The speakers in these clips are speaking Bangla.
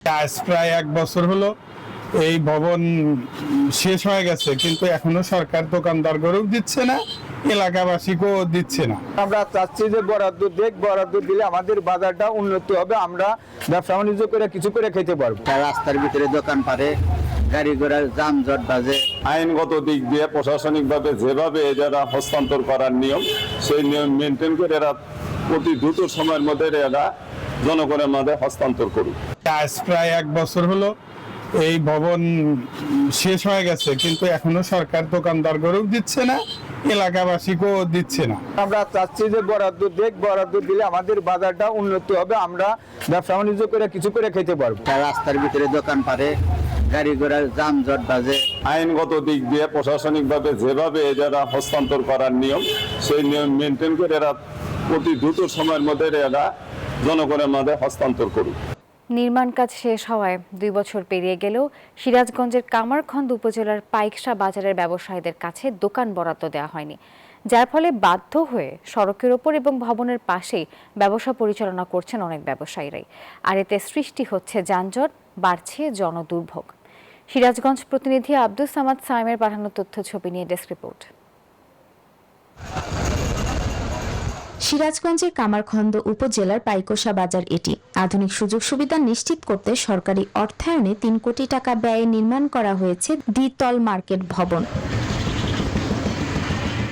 আজ প্রায় 1 বছর হলো এই ভবন শেষ হয়ে গেছে, কিন্তু এখনো সরকার দোকানদারগরেও দিচ্ছে না, এলাকাবাসীকেও দিচ্ছে না। আমরা চাচ্ছি যে বরাদ্দ দিলে আমাদের বাজারটা উন্নতি হবে, আমরা ব্যবসা বাণিজ্য করে কিছু করে খেতে পারবো। রাস্তার ভিতরে দোকান পারে, গাড়ি ঘোড়ার যানজট বাজে। আইনগত দিক দিয়ে প্রশাসনিকভাবে যেভাবে এরা হস্তান্তর করার নিয়ম, সেই নিয়ম মেনটেন করে এরা অতি দ্রুত সময়ের মধ্যে এরা জনগণের মাঝে হস্তান্তর করুক। আজ প্রায় 1 বছর হলো এই ভবন শেষ হয়ে গেছে, কিন্তু এখনো সরকার দোকানদারগরেও দিচ্ছে না, এলাকাবাসীকেও দিচ্ছে না। আমরা চাচ্ছি যে বরাদ্দ দিলে আমাদের বাজারটা উন্নতি হবে, আমরা ব্যবসা বাণিজ্য করে কিছু করে খেতে পারবো। রাস্তার ভিতরে দোকান পারে, গাড়ি ঘোড়ার যানজট বাজে। আইনগত দিক দিয়ে প্রশাসনিকভাবে যেভাবে এরা হস্তান্তর করার নিয়ম, সেই নিয়ম মেনটেন করে এরা অতি দ্রুত সময়ের মধ্যে এরা জনগণের মাঝে হস্তান্তর করুক। নির্মাণ কাজ শেষ হওয়ায় 2 বছর পেরিয়ে গেলেও সিরাজগঞ্জের কামারখন্দ উপজেলার পাইকশা বাজারের ব্যবসায়ীদের কাছে দোকান বরাদ্দ দেওয়া হয়নি, যার ফলে বাধ্য হয়ে সড়কের ওপর এবং ভবনের পাশেই ব্যবসা পরিচালনা করছেন অনেক ব্যবসায়ীরাই। আর এতে সৃষ্টি হচ্ছে যানজট, বাড়ছে জনদুর্ভোগ। সিরাজগঞ্জ প্রতিনিধি আব্দুস সামাদ সাইমের পাঠানো তথ্য ছবি নিয়ে ডেস্ক রিপোর্ট। সিরাজগঞ্জের কামারখন্দ উপজেলার পাইকশা বাজার এটি। আধুনিক সুযোগ সুবিধা নিশ্চিত করতে সরকারি অর্থায়নে 3 কোটি টাকা ব্যয়ে নির্মাণ করা হয়েছে দ্বিতল মার্কেট ভবন।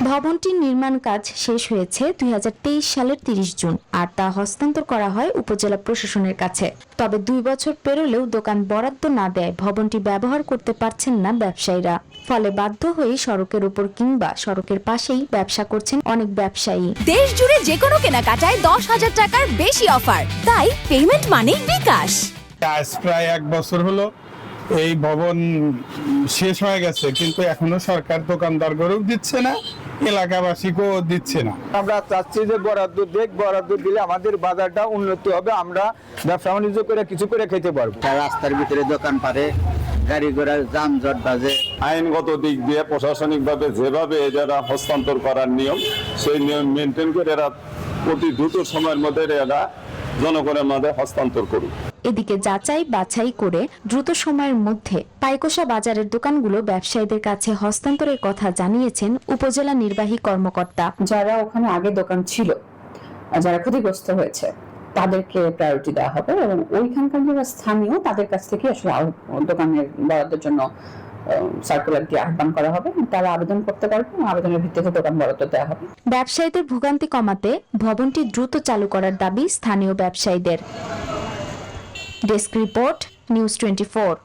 ভবনটির নির্মাণ কাজ শেষ হয়েছে 2023 সালের 30 জুন, আর তা হস্তান্তর করা হয় উপজেলা প্রশাসনের কাছে। তবে 2 বছর পেরোলেও দোকান বরাদ্দ না দেয় ভবনটি ব্যবহার করতে পারছেন না ব্যবসায়ীরা। ফলে বাধ্য হয়ে সড়কের উপর কিংবা সড়কের পাশেই ব্যবসা করছেন অনেক ব্যবসায়ী। দেশ জুড়ে যে কোনো কেনাকাটায় 10,000 টাকার বেশি অফার, তাই পেমেন্ট মানেই বিকাশ। আজ প্রায় 1 বছর হলো এই ভবন শেষ হয়ে গেছে, কিন্তু এখনো সরকার দোকানদারগরেও দিচ্ছে না, এলাকাবাসীকেও দিচ্ছে না। আমরা চাচ্ছি যে বরাদ্দ দিলে আমাদের বাজারটা উন্নতি হবে, আমরা ব্যবসা বাণিজ্য করে কিছু করে খেতে পারবো। রাস্তার ভিতরে দোকান পারে, গাড়ি ঘোড়ার যানজট বাজে। আইনগত দিক দিয়ে প্রশাসনিকভাবে যেভাবে এরা হস্তান্তর করার নিয়ম, সেই নিয়ম মেনটেন করে এরা অতি দ্রুত সময়ের মধ্যে এরা জনগণের মাঝে হস্তান্তর করুক। এদিকে যাচাই বাছাই করে দ্রুত সময়ের মধ্যে পাইকশা বাজারের দোকানগুলো ব্যবসায়ীদের কাছে হস্তান্তরের কথা জানিয়েছেন উপজেলা নির্বাহী কর্মকর্তা। যারা ওখানে আগে দোকান ছিল, যারা ক্ষতিগ্রস্ত হয়েছে, তাদেরকে প্রায়োরিটি দেওয়া হবে এবং ওইখানকার যারা স্থানীয় তাদের কাছ থেকে আসলে দোকানের বরাদ্দের জন্য সার্কুলার দিয়ে আহ্বান করা হবে। তারা আবেদন করতে পারবে, আবেদনের ভিত্তিতে দোকান বরাদ্দ দেওয়া হবে। ব্যবসায়ীদের ভোগান্তি কমাতে ভবনটি দ্রুত চালু করার দাবি স্থানীয় ব্যবসায়ীদের। Desk report, news 24।